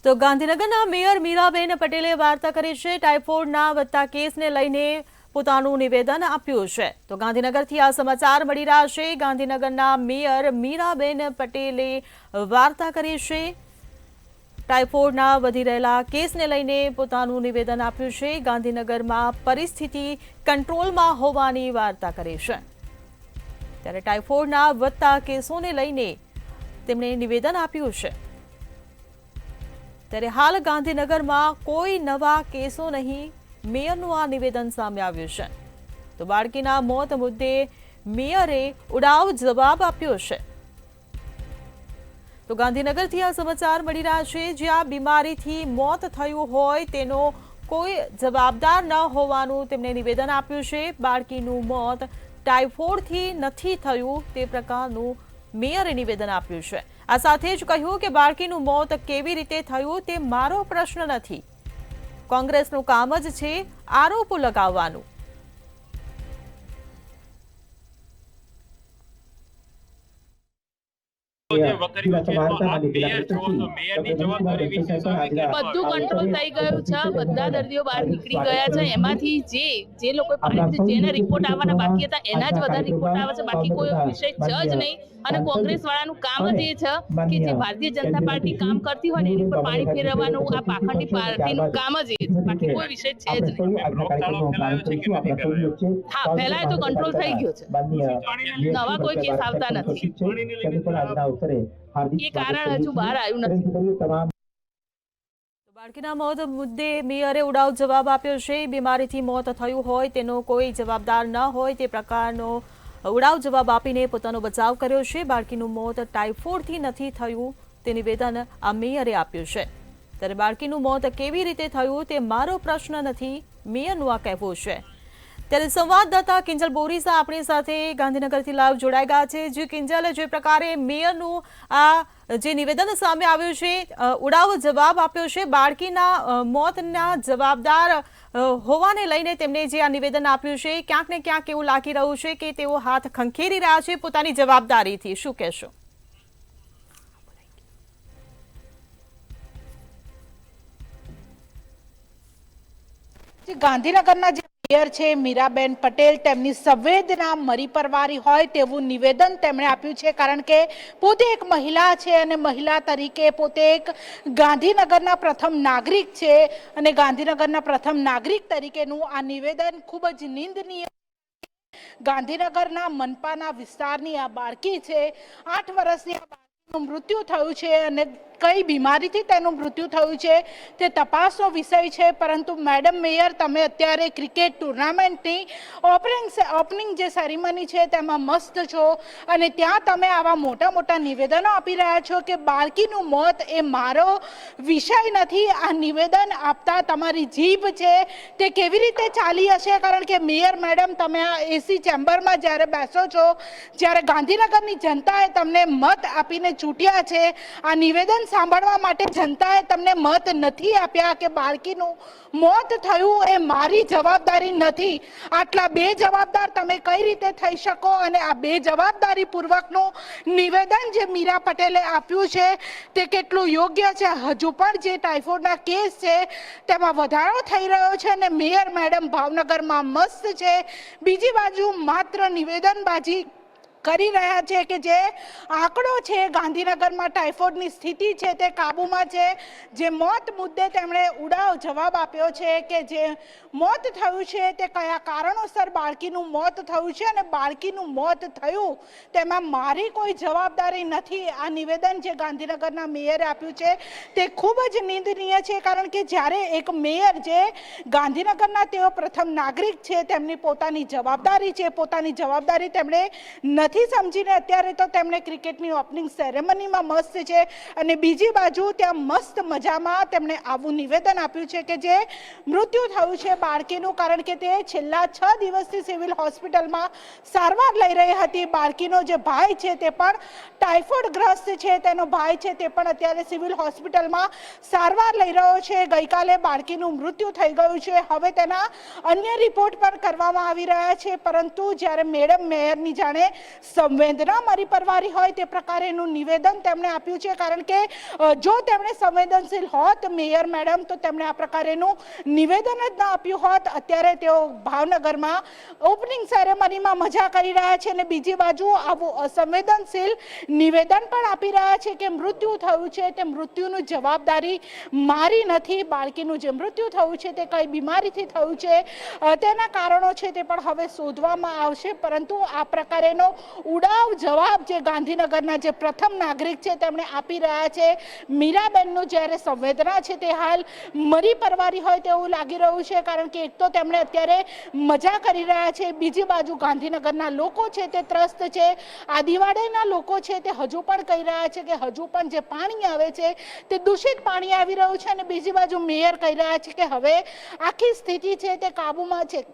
તો ગાંધીનગરના મેયર મીરાબેન પટેલે વાર્તા કરી છે। ટાઇફોઇડના વધતા કેસને લઈને પોતાનું નિવેદન આપ્યું છે। તો ગાંધીનગરથી આ સમાચાર મળી રહ્યા છે। ગાંધીનગરના મેયર મીરાબેન પટેલે વાર્તા કરી છે। ટાઇફોઇડના વધી રહેલા કેસને લઈને પોતાનું નિવેદન આપ્યું છે। ગાંધીનગરમાં પરિસ્થિતિ કંટ્રોલમાં હોવાની વાર્તા કરી છે। ત્યારે ટાઇફોઇડના વધતા કેસોને લઈને તેમણે નિવેદન આપ્યું છે। ત્યારે હાલ ગાંધીનગરમાં કોઈ નવા કેસો નહીં, મેયરનું આ નિવેદન સામે આવ્યું છે। તો બાળકીના મોત મુદ્દે મેયરે ઉડાવ જવાબ આપ્યો છે। તો ગાંધીનગરથી આ સમાચાર મળી રહ્યા છે, જ્યાં બીમારીથી મોત થયું હોય તેનો કોઈ જવાબદાર ન હોવાનું તેમણે નિવેદન આપ્યું છે। બાળકીનું મોત ટાઇફોઇડથી નથી થયું તે પ્રકારનું મેયરે નિવેદન આપ્યું છે। આ સાથે જ કહ્યું કે બાળકીનું મોત કેવી રીતે થયું તે મારો પ્રશ્ન નથી, કોંગ્રેસનું કામ જ છે આરોપો લગાવવાનું। બધું કંટ્રોલ થઈ ગયું છે, બધા દર્દીઓ બહાર નીકળી ગયા છે। એમાંથી જે લોકો જેને રિપોર્ટ આવવાના બાકી હતા એના જ વધારે રિપોર્ટ આવે છે, બાકી કોઈ વિષય છે જ નહીં। અને કોંગ્રેસ વાળાનું કામ જ એ છે કે જે ભારતીય જનતા પાર્ટી કામ કરતી હોય ને એની પર પાણી ફેરવવાનું આ પાખંડી પાર્ટીનું કામ જ એ છે, બાકી કોઈ વિષય છે જ નહીં। હા, ફેલાય તો કંટ્રોલ થઈ ગયો છે, નવા કોઈ કેસ આવતા નથી, એ કારણ હજુ બહાર આવ્યું નથી। બાળકીના મોત મુદ્દે મેયરે ઉડાવ જવાબ આપ્યો છે। બીમારીથી મોત થયું હોય તેનો કોઈ જવાબદાર ન હોય તે પ્રકારનો ઉડાવ જવાબ આપીને પોતાનો બચાવ કર્યો છે। બાળકીનું મોત ટાઇફોઇડથી નથી થયું તે નિવેદન આ મેયરે આપ્યું છે। ત્યારે બાળકીનું મોત કેવી રીતે થયું તે મારો પ્રશ્ન નથી, મેયરનું આ કહેવું છે। ત્યારે સંવાદદાતા કિંજલ બોરીસા આપણી સાથે ગાંધીનગરથી લાઈવ જોડાઈ ગયા છે। જે કિંજલ, જે પ્રકારે મેયરનું આ જે નિવેદન સામે આવ્યું છે, ઉડાવ જવાબ આપ્યો છે, બાળકીના મોતના જવાબદાર હોવાને લઈને તેમણે જે આ નિવેદન આપ્યું છે, ક્યાંક ને ક્યાંક એવું લાગી રહ્યું છે કે તેઓ હાથ ખંખેરી રહ્યા છે પોતાની જવાબદારીથી, શું કહેશો? ગાંધીનગરના જે મેયર છે મીરાબેન પટેલ, તેમની સંવેદના મરી પરવારી હોય તેવું નિવેદન તેમણે આપ્યું છે, કારણ કે પોતે એક મહિલા છે અને મહિલા તરીકે પોતે એક ગાંધીનગરના પ્રથમ નાગરિક છે અને ગાંધીનગરના પ્રથમ નાગરિક તરીકેનું આ નિવેદન ખૂબ જ નિંદનીય। ગાંધીનગરના મનપાના વિસ્તારની આ બાળકી છે, 8 વર્ષની આ બાળકીનું મૃત્યુ થયું છે અને કઈ બીમારીથી તેનું મૃત્યુ થયું છે તે તપાસનો વિષય છે। પરંતુ મેડમ મેયર, તમે અત્યારે ક્રિકેટ ટુર્નામેન્ટની ઓપનિંગ જે સેરેમની છે તેમાં મસ્ત છો અને ત્યાં તમે આવા મોટા મોટા નિવેદનો આપી રહ્યા છો કે બાળકીનું મોત એ મારો વિષય નથી। આ નિવેદન આપતા તમારી જીભ છે તે કેવી રીતે ચાલી હશે? કારણ કે મેયર મેડમ, તમે આ એસી ચેમ્બરમાં જ્યારે બેસો છો, જ્યારે ગાંધીનગરની જનતાએ તમને મત આપીને ચૂંટ્યા છે, આ નિવેદન સાંભળવા માટે જનતાએ તમને મત નથી આપ્યા કે બાળકીનું મોત થયું એ મારી જવાબદારી નથી। આટલા બેજવાબદાર તમે કઈ રીતે થઈ શકો? અને આ બેજવાબદારી પૂર્વકનું નિવેદન જે મીરા પટેલે આપ્યું છે તે કેટલું યોગ્ય છે? હજુ પણ જે ટાઇફોઇડના કેસ છે તેમાં વધારો થઈ રહ્યો છે અને મેયર મેડમ ભાવનગરમાં મસ્ત છે, બીજી બાજુ માત્ર નિવેદનબાજી કરી રહ્યા છે કે જે આંકડો છે ગાંધીનગરમાં ટાઇફોઇડની સ્થિતિ છે તે કાબૂમાં છે। જે મોત મુદ્દે તેમણે ઉડાવ જવાબ આપ્યો છે કે જે મોત થયું છે તે કયા કારણોસર બાળકીનું મોત થયું છે અને બાળકીનું મોત થયું તેમાં મારી કોઈ જવાબદારી નથી। આ નિવેદન જે ગાંધીનગરના મેયરે આપ્યું છે તે ખૂબ જ નિંદનીય છે, કારણ કે જ્યારે એક મેયર જે ગાંધીનગરના તેઓ પ્રથમ નાગરિક છે, તેમની પોતાની જવાબદારી છે, પોતાની જવાબદારી તેમણે નથી સમજીને અત્યારે તો તેમણે ક્રિકેટની ઓપનિંગ સેરેમનીમાં મસ્ત છે અને બીજી બાજુ ત્યાં મસ્ત મજામાં તેમણે આવું નિવેદન આપ્યું છે કે જે મૃત્યુ થયું છે બાળકીનું, કારણ કે તે છેલ્લા 6 દિવસથી સિવિલ હોસ્પિટલમાં સારવાર લઈ રહી હતી। બાળકીનો જે ભાઈ છે તે પણ ટાઇફોઇડગ્રસ્ત છે, તેનો ભાઈ છે તે પણ અત્યારે સિવિલ હોસ્પિટલમાં સારવાર લઈ રહ્યો છે। ગઈકાલે બાળકીનું મૃત્યુ થઈ ગયું છે, હવે તેના અન્ય રિપોર્ટ પણ કરવામાં આવી રહ્યા છે, પરંતુ જ્યારે મેડમ મેયરની જાણે સંવેદના મારી પરવારી હોય તે પ્રકારેનું નિવેદન તેમણે આપ્યું છે, કારણ કે જો તેમણે સંવેદનશીલ હોત મેયર મેડમ તો તેમણે આ પ્રકારેનું નિવેદન જ ન આપ્યું હોત. અત્યારે તેઓ ભાવનગરમાં ઓપનિંગ સેરેમનીમાં મજા કરી રહ્યા છે અને બીજી બાજુ આવું અસંવેદનશીલ નિવેદન પણ આપી રહ્યા છે કે મૃત્યુ થયું છે તે મૃત્યુની જવાબદારી મારી નથી. બાળકીનું જે મૃત્યુ થયું છે તે કઈ બીમારીથી થયું છે તેના કારણો છે તે પણ હવે શોધવામાં આવશે. પરંતુ આ પ્રકારેનો ઉડાવ જવાબ જે ગાંધીનગરના જે પ્રથમ નાગરિક છે તેમણે આપી રહ્યા છે, મીરાબેનનું જ્યારે સંવેદના છે તે હાલ મરી પરવારી હોય તેવું લાગી રહ્યું છે, કારણ કે એક તો તેમણે અત્યારે મજા કરી રહ્યા છે, બીજી બાજુ ગાંધીનગરના લોકો છે તે ત્રસ્ત છે, આદિવાડીના લોકો છે તે હજુ પણ કહી રહ્યા છે કે હજુ પણ જે પાણી આવે છે તે દૂષિત પાણી આવી રહ્યું છે અને બીજી બાજુ મેયર કહી રહ્યા છે કે હવે આખી સ્થિતિ છે તે કાબૂમાં છે.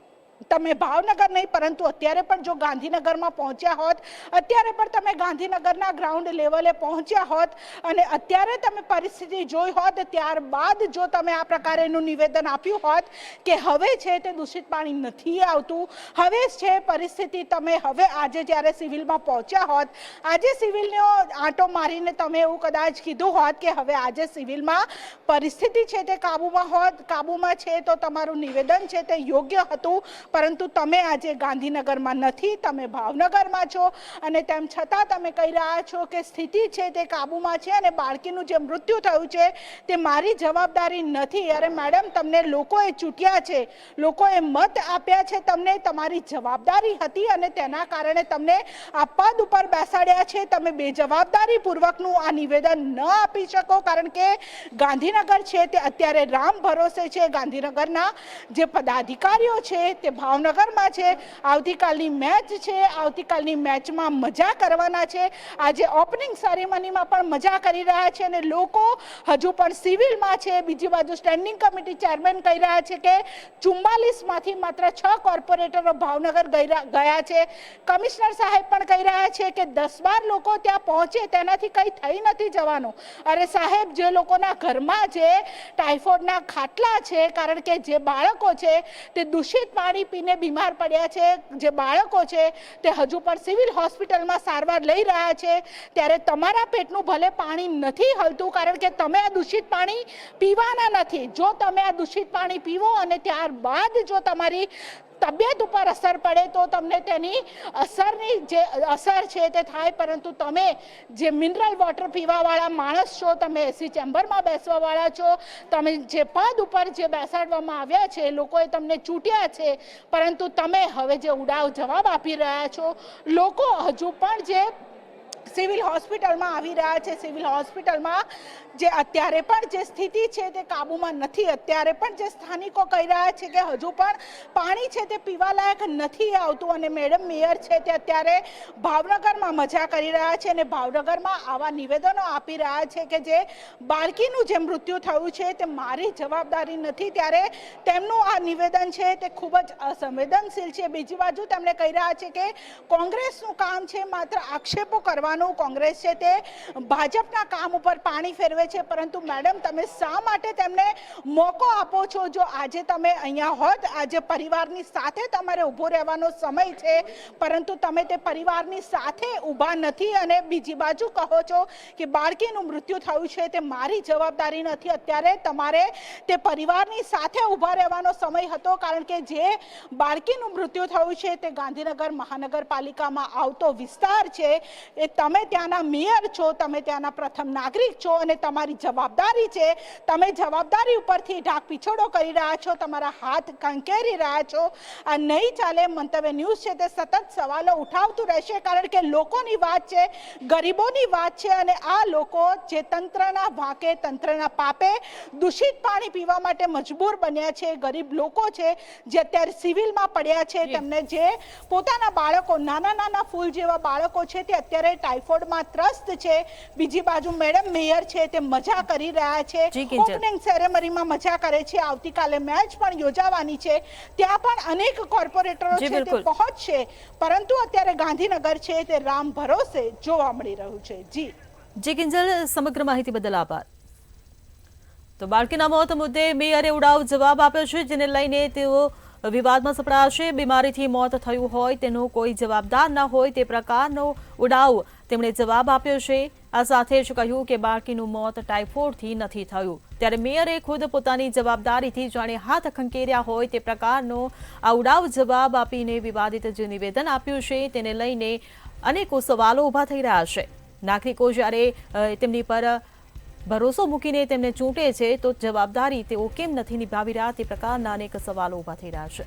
તમે ભાવનગર નહીં પરંતુ અત્યારે પણ જો ગાંધીનગરમાં પહોંચ્યા હોત, અત્યારે પણ તમે ગાંધીનગરના ગ્રાઉન્ડ લેવલે પહોંચ્યા હોત અને અત્યારે તમે પરિસ્થિતિ જોઈ હોત, ત્યારબાદ જો તમે આ પ્રકારેનું નિવેદન આપ્યું હોત કે હવે છે તે દૂષિત પાણી નથી આવતું, હવે છે પરિસ્થિતિ, તમે હવે આજે જ્યારે સિવિલમાં પહોંચ્યા હોત, આજે સિવિલનો આંટો મારીને તમે એવું કદાચ કીધું હોત કે હવે આજે સિવિલમાં પરિસ્થિતિ છે તે કાબૂમાં છે તો તમારું નિવેદન છે તે યોગ્ય હતું. પરંતુ તમે આજે ગાંધીનગરમાં નથી, તમે ભાવનગરમાં છો અને તેમ છતાં તમે કહી રહ્યા છો કે સ્થિતિ છે તે કાબૂમાં છે અને બાળકીનું જે મૃત્યુ થયું છે તે મારી જવાબદારી નથી. અરે મેડમ, તમને લોકોએ ચૂંટ્યા છે, લોકોએ મત આપ્યા છે, તમને તમારી જવાબદારી હતી અને તેના કારણે તમને આ પદ ઉપર બેસાડ્યા છે. તમે બેજવાબદારીપૂર્વકનું આ નિવેદન ન આપી શકો, કારણ કે ગાંધીનગર છે તે અત્યારે રામ ભરોસે છે. ગાંધીનગરના જે પદાધિકારીઓ છે તે ભાવનગરમાં છે. આવતીકાલની મેચ છે, આવતીકાલની મેચમાં મજા કરવાના છે. આજે ઓપનિંગ સેરેમનીમાં પણ મજા કરી રહ્યા છે અને લોકો હજુ પણ સિવિલમાં છે. બીજી બાજુ સ્ટેન્ડિંગ કમિટી ચેરમેન કહી રહ્યા છે કે 44માંથી માત્ર 6 કોર્પોરેટરો ભાવનગર ગયા છે. કમિશનર સાહેબ પણ કહી રહ્યા છે કે 10-12 લોકો ત્યાં પહોંચે તેનાથી કંઈ થઈ નથી જવાનું. અરે સાહેબ, જે લોકોના ઘરમાં જે ટાઇફોઇડના ખાટલા છે, કારણ કે જે બાળકો છે તે દૂષિત પાણી પીને બીમાર પડ્યા છે, જે બાળકો છે તે હજુ પણ સિવિલ હોસ્પિટલમાં સારવાર લઈ રહ્યા છે, ત્યારે તમારા પેટનું ભલે પાણી નથી હલતું, કારણ કે તમે આ દૂષિત પાણી પીવાના નથી. જો તમે આ દૂષિત પાણી પીવો અને ત્યારબાદ જો તમારી તબિયત ઉપર અસર પડે તો તમને તેની અસરની જે અસર છે તે થાય. પરંતુ તમે જે મિનરલ વોટર પીવાવાળા માણસ છો, તમે એસી ચેમ્બરમાં બેસવાવાળા છો, તમે જે પદ ઉપર જે બેસાડવામાં આવ્યા છે, લોકોએ તમને ચૂંટ્યા છે, પરંતુ તમે હવે જે ઉડાવ જવાબ આપી રહ્યા છો, લોકો હજુ પણ જે સિવિલ હોસ્પિટલમાં આવી રહ્યા છે, સિવિલ હોસ્પિટલમાં જે અત્યારે પણ જે સ્થિતિ છે તે કાબૂમાં નથી. અત્યારે પણ જે સ્થાનિકો કહી રહ્યા છે કે હજુ પણ પાણી છે તે પીવાલાયક નથી આવતું અને મેડમ મેયર છે તે અત્યારે ભાવનગરમાં મજા કરી રહ્યા છે અને ભાવનગરમાં આવા નિવેદનો આપી રહ્યા છે કે જે બાળકીનું જે મૃત્યુ થયું છે તે મારી જવાબદારી નથી. ત્યારે તેમનું આ નિવેદન છે તે ખૂબ જ અસંવેદનશીલ છે. બીજી બાજુ તેમણે કહી રહ્યા છે કે કોંગ્રેસનું કામ છે માત્ર આક્ષેપો કરવાનું, કોંગ્રેસ છે તે ભાજપના કામ ઉપર પાણી ફેરવે છે. પરંતુ મેડમ, તમે શા માટે તેમને મોકો આપો છો? જો આજે તમે અહીંયા હોત, આજે પરિવારની સાથે તમારે ઊભો રહેવાનો સમય છે, પરંતુ તમે તે પરિવારની સાથે ઊભા નથી અને બીજી બાજુ કહો છો કે બાળકીનું મૃત્યુ થયું છે તે મારી જવાબદારી નથી. અત્યારે તમારે તે પરિવારની સાથે ઊભા રહેવાનો સમય હતો, કારણ કે જે બાળકીનું મૃત્યુ થયું છે તે ગાંધીનગર મહાનગરપાલિકામાં આવતો વિસ્તાર છે. એ તમે ત્યાંના મેયર છો, તમે ત્યાંના પ્રથમ નાગરિક છો અને તમારી જવાબદારી છે. તમે જવાબદારી ઉપરથી ઢાક પીછોડો કરી રહ્યા છો, તમારા હાથ કંકેરી રહ્યા છો. આ નહીં ચાલે. મંતવ્ય ન્યૂઝ છે તે સતત સવાલો ઉઠાવતું રહેશે, કારણ કે લોકોની વાત છે, ગરીબોની વાત છે અને આ લોકો જે તંત્રના વાંકે, તંત્રના પાપે દૂષિત પાણી પીવા માટે મજબૂર બન્યા છે. ગરીબ લોકો છે જે અત્યારે સિવિલમાં પડ્યા છે, તેમને જે પોતાના બાળકો, નાના નાના ફૂલ જેવા બાળકો છે તે અત્યારે ટાઇફોઇડમાં ત્રસ્ત છે. બીજી બાજુ મેડમ મેયર છે તે મજા કરી રહ્યા છે, ઓપનિંગ સેરેમનીમાં મજા કરે છે. આવતીકાલે મેચ પણ યોજાવાની છે, ત્યાં પણ અનેક કોર્પોરેટરો છે તે પહોંચશે, પરંતુ અત્યારે ગાંધીનગર છે તે રામ ભરોસે જોવા મળી રહ્યું છે. જી કિંજલ, સમગ્ર માહિતી બદલ આભાર. તો બાળકીના મોત મુદ્દે મેયરે ઉડાવ જવાબ આપ્યો છે, જેને લઈને તેઓ વિવાદમાં સપડાશે. બીમારીથી મોત થયું હોય તેનો કોઈ જવાબદાર ન હોય તે પ્રકારનો ઉડાવ તેમણે જવાબ આપ્યો છે. આ સાથે જ કહ્યું કે બાળકીનું મોત ટાઇફોઇડથી નથી થયું. ત્યારે મેયરે ખુદ પોતાની જવાબદારીથી જાણે હાથ ખંખેર્યા હોય તે પ્રકારનો આ ઉડાવ જવાબ આપીને વિવાદિત જે નિવેદન આપ્યું છે તેને લઈને અનેકો સવાલો ઊભા થઈ રહ્યા છે. નાગરિકો જ્યારે તેમની પર ભરોસો મૂકીને તેમને ચૂંટે છે તો જવાબદારી તેઓ કેમ નથી નિભાવી રહ્યા તે પ્રકારના અનેક સવાલો ઊભા થઈ રહ્યા છે.